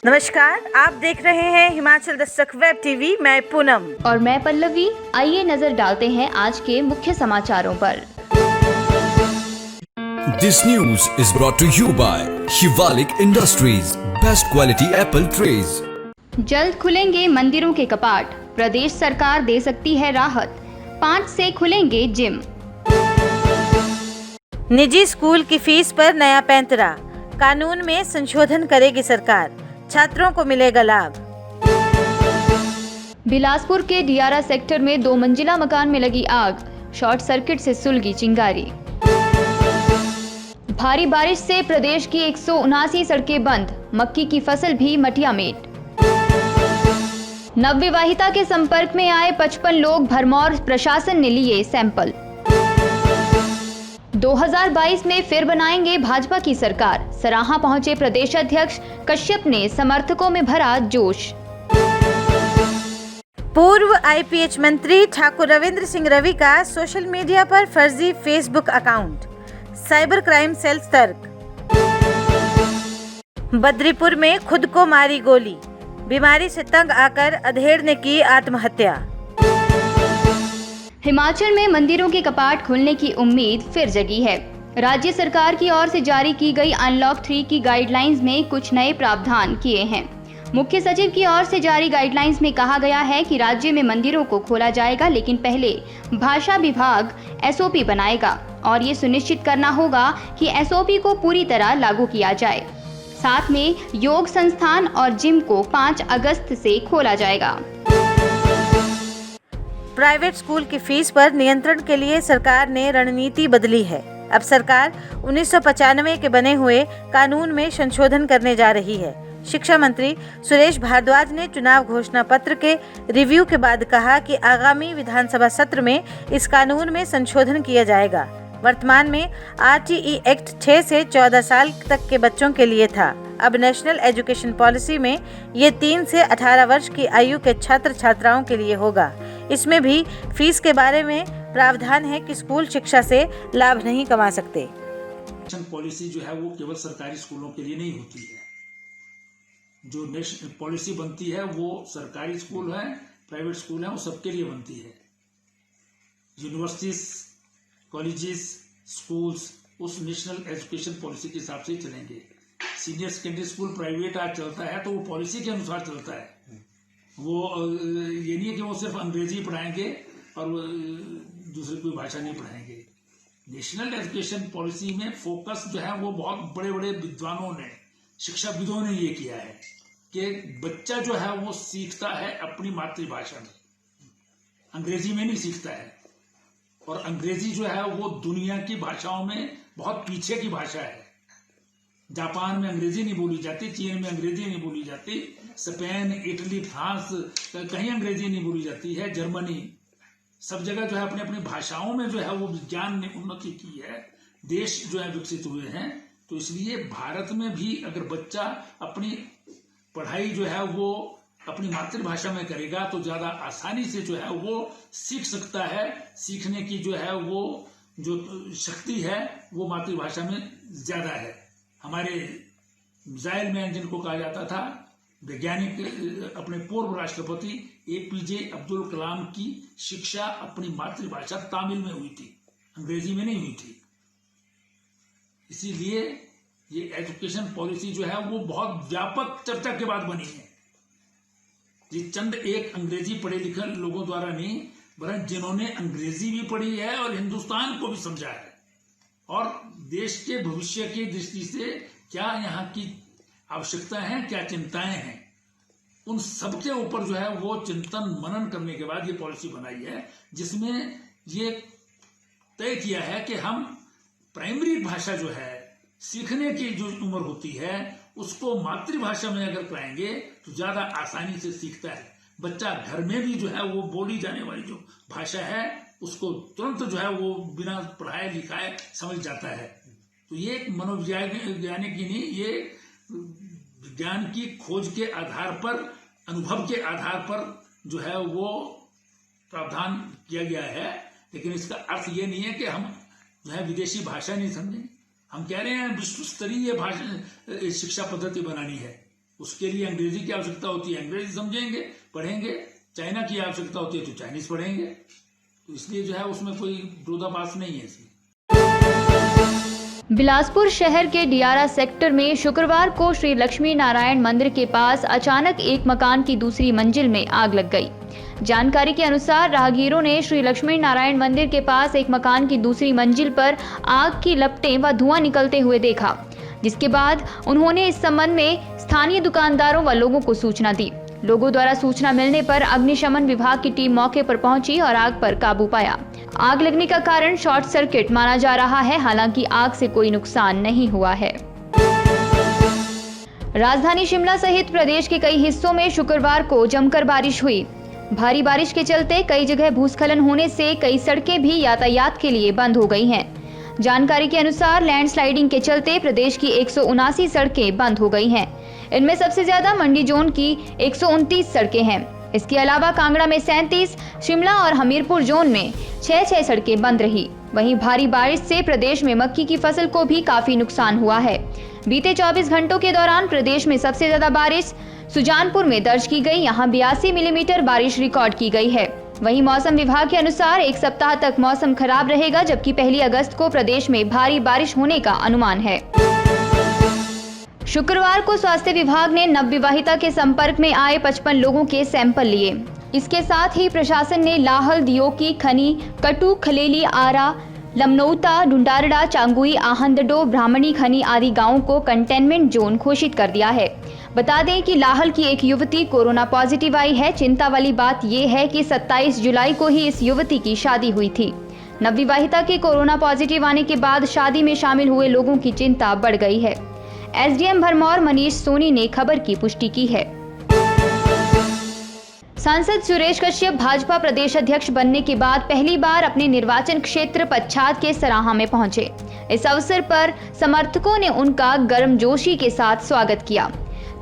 नमस्कार, आप देख रहे हैं हिमाचल दस्तक वेब टीवी। मैं पूनम और मैं पल्लवी। आइए नजर डालते हैं आज के मुख्य समाचारों पर। This news is brought to you by Shivalik Industries, best quality apple trays. जल्द खुलेंगे मंदिरों के कपाट, प्रदेश सरकार दे सकती है राहत। 5 से खुलेंगे जिम। निजी स्कूल की फीस पर नया पैंतरा, कानून में संशोधन करेगी सरकार, छात्रों को मिलेगा लाभ। बिलासपुर के डियारा सेक्टर में 2 मंजिला मकान में लगी आग, शॉर्ट सर्किट से सुलगी चिंगारी। भारी बारिश से प्रदेश की 179 सड़कें बंद, मक्की की फसल भी मटियामेट। नवविवाहिता के संपर्क में आए 55 लोग, भरमौर प्रशासन ने लिए सैंपल। 2022 में फिर बनाएंगे भाजपा की सरकार, सराहा पहुंचे प्रदेश अध्यक्ष कश्यप ने समर्थकों में भरा जोश। पूर्व आईपीएच मंत्री ठाकुर रविंद्र सिंह रवि का सोशल मीडिया पर फर्जी Facebook account, cyber crime cell सतर्क। बद्रीपुर में खुद को मारी गोली, बीमारी से तंग आकर अधेड़ ने की आत्महत्या। हिमाचल में मंदिरों के कपाट खुलने की उम्मीद फिर जगी है। राज्य सरकार की ओर से जारी की गई अनलॉक 3 की गाइडलाइंस में कुछ नए प्रावधान किए हैं। मुख्य सचिव की ओर से जारी गाइडलाइंस में कहा गया है कि राज्य में मंदिरों को खोला जाएगा, लेकिन पहले भाषा विभाग एसओपी बनाएगा और ये सुनिश्चित करना होगा कि एसओपी को पूरी तरह लागू किया जाए। साथ में योग संस्थान और जिम को 5 अगस्त से खोला जाएगा। प्राइवेट स्कूल की फीस पर नियंत्रण के लिए सरकार ने रणनीति बदली है। अब सरकार 1995 के बने हुए कानून में संशोधन करने जा रही है। शिक्षा मंत्री सुरेश भारद्वाज ने चुनाव घोषणा पत्र के रिव्यू के बाद कहा कि आगामी विधानसभा सत्र में इस कानून में संशोधन किया जाएगा। वर्तमान में आरटीई एक्ट 6 से 14 साल तक के बच्चों के लिए था। अब नेशनल एजुकेशन पॉलिसी में ये 3 से 18 वर्ष की आयु के छात्र छात्राओं के लिए होगा। इसमें भी फीस के बारे में प्रावधान है कि स्कूल शिक्षा से लाभ नहीं कमा सकते। एजुकेशन पॉलिसी जो है वो केवल सरकारी स्कूलों के लिए नहीं होती है। जो नेशनल पॉलिसी बनती है वो सरकारी स्कूल है, प्राइवेट स्कूल है, वो सबके लिए बनती है। यूनिवर्सिटीज, कॉलेजेस, स्कूल्स उस नेशनल एजुकेशन पॉलिसी के हिसाब से चलेंगे। सीनियर सेकेंडरी स्कूल प्राइवेट आज चलता है तो वो पॉलिसी के अनुसार चलता है। वो ये नहीं है कि वो सिर्फ अंग्रेजी पढ़ाएंगे और दूसरी कोई भाषा नहीं पढ़ाएंगे। नेशनल एजुकेशन पॉलिसी में फोकस जो है वो बहुत बड़े बड़े विद्वानों ने, शिक्षाविदों ने ये किया है कि बच्चा जो है वो सीखता है अपनी मातृभाषा में, अंग्रेजी में नहीं सीखता है। और अंग्रेजी जो है वो दुनिया की भाषाओं में बहुत पीछे की भाषा है। जापान में अंग्रेजी नहीं बोली जाती, चीन में अंग्रेजी नहीं बोली जाती, स्पेन, इटली, फ्रांस कहीं अंग्रेजी नहीं बोली जाती है, जर्मनी, सब जगह जो है अपनी अपनी भाषाओं में जो है वो विज्ञान ने उन्नति की है, देश जो है विकसित हुए हैं। तो इसलिए भारत में भी अगर बच्चा अपनी पढ़ाई जो है वो अपनी मातृभाषा में करेगा तो ज्यादा आसानी से जो है वो सीख सकता है। सीखने की जो है वो जो शक्ति है वो मातृभाषा में ज्यादा है। हमारे मिसाइल मैन जिनको कहा जाता था, वैज्ञानिक, अपने पूर्व राष्ट्रपति एपीजे अब्दुल कलाम की शिक्षा अपनी मातृभाषा तमिल में हुई थी, अंग्रेजी में नहीं हुई थी। इसीलिए ये एजुकेशन पॉलिसी जो है वो बहुत व्यापक चर्चा के बाद बनी है। ये चंद एक अंग्रेजी पढ़े लिखे लोगों द्वारा नहीं, वरन जिन्होंने अंग्रेजी भी पढ़ी है और हिंदुस्तान को भी समझा है और देश के भविष्य की दृष्टि से क्या यहाँ की आवश्यकता है, क्या चिंताएं हैं, उन सबके ऊपर जो है वो चिंतन मनन करने के बाद ये पॉलिसी बनाई है, जिसमें ये तय किया है कि हम प्राइमरी भाषा जो है सीखने की जो उम्र होती है उसको मातृभाषा में अगर कराएंगे तो ज्यादा आसानी से सीखता है बच्चा। घर में भी जो है वो बोली जाने वाली जो भाषा है उसको तुरंत जो है वो बिना पढ़ाए लिखाए समझ जाता है। तो ये एक मनोवैज्ञानिक ही नहीं, ये विज्ञान की खोज के आधार पर, अनुभव के आधार पर जो है वो प्रावधान किया गया है। लेकिन इसका अर्थ ये नहीं है कि हम जो है विदेशी भाषा नहीं समझें। हम कह रहे हैं विश्व स्तरीय भाषा शिक्षा पद्धति बनानी है, उसके लिए अंग्रेजी की आवश्यकता होती है, अंग्रेजी समझेंगे, पढ़ेंगे। चाइना की आवश्यकता होती है तो चाइनीज पढ़ेंगे। तो इसलिए जो है उसमें कोई विरोधाभास नहीं है इसमें। बिलासपुर शहर के डियारा सेक्टर में शुक्रवार को श्री लक्ष्मी नारायण मंदिर के पास अचानक एक मकान की दूसरी मंजिल में आग लग गई। जानकारी के अनुसार राहगीरों ने श्री लक्ष्मी नारायण मंदिर के पास एक मकान की दूसरी मंजिल पर आग की लपटें व धुआं निकलते हुए देखा, जिसके बाद उन्होंने इस संबंध में स्थानीय दुकानदारों व लोगों को सूचना दी। लोगों द्वारा सूचना मिलने पर अग्निशमन विभाग की टीम मौके पर पहुंची और आग पर काबू पाया। आग लगने का कारण शॉर्ट सर्किट माना जा रहा है, हालांकि आग से कोई नुकसान नहीं हुआ है। राजधानी शिमला सहित प्रदेश के कई हिस्सों में शुक्रवार को जमकर बारिश हुई। भारी बारिश के चलते कई जगह भूस्खलन होने से कई सड़कें भी यातायात के लिए बंद हो गई हैं। जानकारी के अनुसार लैंडस्लाइडिंग के चलते प्रदेश की 179 सड़कें बंद हो गई हैं। इनमें सबसे ज्यादा मंडी जोन की 129 सड़कें हैं। इसके अलावा कांगड़ा में 37, शिमला और हमीरपुर जोन में 6 सड़कें बंद रही। वहीं भारी बारिश से प्रदेश में मक्की की फसल को भी काफी नुकसान हुआ है। बीते 24 घंटों के दौरान प्रदेश में सबसे ज्यादा बारिश सुजानपुर में दर्ज की गई, यहाँ 82 मिलीमीटर बारिश रिकॉर्ड की गई है। वहीं मौसम विभाग के अनुसार एक सप्ताह तक मौसम खराब रहेगा, जबकि 1 अगस्त को प्रदेश में भारी बारिश होने का अनुमान है। शुक्रवार को स्वास्थ्य विभाग ने नवविवाहिता के संपर्क में आए 55 लोगों के सैंपल लिए। इसके साथ ही प्रशासन ने लाहल, दियोकी, खनी, कटु, खलेली, आरा, लमनौता, डुंडारडा, चांगुई, आहंदडो, ब्राह्मणी खनी आदि गांवों को कंटेनमेंट जोन घोषित कर दिया है। बता दें कि लाहल की एक युवती कोरोना पॉजिटिव आई है। चिंता वाली बात यह है कि 27 जुलाई को ही इस युवती की शादी हुई थी। नवविवाहिता के कोरोना पॉजिटिव आने के बाद शादी में शामिल हुए लोगों की चिंता बढ़ गई है। एसडीएम भरमौर मनीष सोनी ने खबर की पुष्टि की है। सांसद सुरेश कश्यप भाजपा प्रदेश अध्यक्ष बनने के बाद पहली बार अपने निर्वाचन क्षेत्र पच्छाद के सराहा में पहुंचे। इस अवसर पर समर्थकों ने उनका गर्मजोशी के साथ स्वागत किया।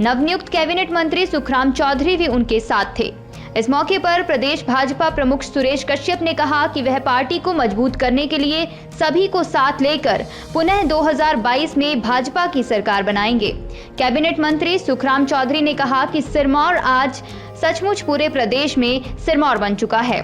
नवनियुक्त कैबिनेट मंत्री सुखराम चौधरी भी उनके साथ थे। इस मौके पर प्रदेश भाजपा प्रमुख सुरेश कश्यप ने कहा कि वह पार्टी को मजबूत करने के लिए सभी को साथ लेकर पुनः 2022 में भाजपा की सरकार बनाएंगे। कैबिनेट मंत्री सुखराम चौधरी ने कहा कि सिरमौर आज सचमुच पूरे प्रदेश में सिरमौर बन चुका है।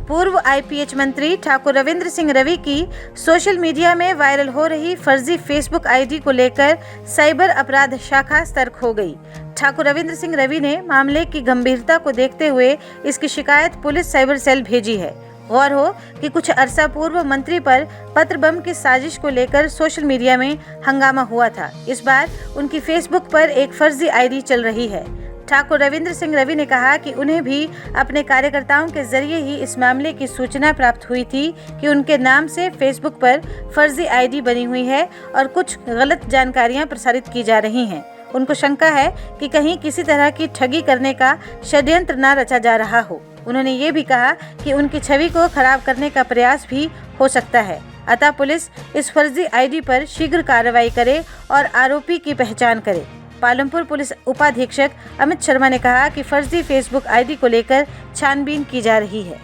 पूर्व आईपीएच मंत्री ठाकुर रविंद्र सिंह रवि की सोशल मीडिया में वायरल हो रही फर्जी फेसबुक आईडी को लेकर साइबर अपराध शाखा सतर्क हो गई। ठाकुर रविंद्र सिंह रवि ने मामले की गंभीरता को देखते हुए इसकी शिकायत पुलिस साइबर सेल भेजी है। गौर हो कि कुछ अरसा पूर्व मंत्री पर पत्र बम की साजिश को लेकर सोशल मीडिया में हंगामा हुआ था। इस बार उनकी फेसबुक पर एक फर्जी आईडी चल रही है। ठाकुर रविंद्र सिंह रवि ने कहा कि उन्हें भी अपने कार्यकर्ताओं के जरिए ही इस मामले की सूचना प्राप्त हुई थी कि उनके नाम से फेसबुक पर फर्जी आईडी बनी हुई है और कुछ गलत जानकारियां प्रसारित की जा रही हैं। उनको शंका है कि कहीं किसी तरह की ठगी करने का षड्यंत्र न रचा जा रहा हो। उन्होंने ये भी कहा कि उनकी छवि को खराब करने का प्रयास भी हो सकता है, अतः पुलिस इस फर्जी आईडी पर शीघ्र कार्रवाई करे और आरोपी की पहचान करे। पालमपुर पुलिस उपाधीक्षक अमित शर्मा ने कहा कि फर्जी फेसबुक आईडी को लेकर छानबीन की जा रही है।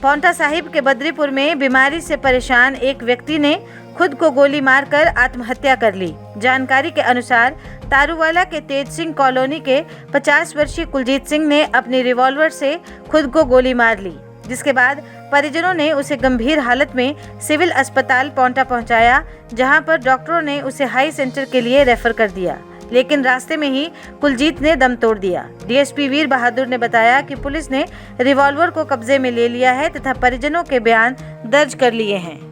पांवटा साहिब के बद्रीपुर में बीमारी से परेशान एक व्यक्ति ने खुद को गोली मारकर आत्महत्या कर ली। जानकारी के अनुसार तारूवाला के तेज सिंह कॉलोनी के 50 वर्षीय कुलजीत सिंह ने अपनी रिवॉल्वर से खुद को गोली मार ली, जिसके बाद परिजनों ने उसे गंभीर हालत में सिविल अस्पताल पांवटा पहुंचाया, जहां पर डॉक्टरों ने उसे हाई सेंटर के लिए रेफर कर दिया, लेकिन रास्ते में ही कुलजीत ने दम तोड़ दिया। डीएसपी वीर बहादुर ने बताया कि पुलिस ने रिवॉल्वर को कब्जे में ले लिया है तथा परिजनों के बयान दर्ज कर लिए हैं।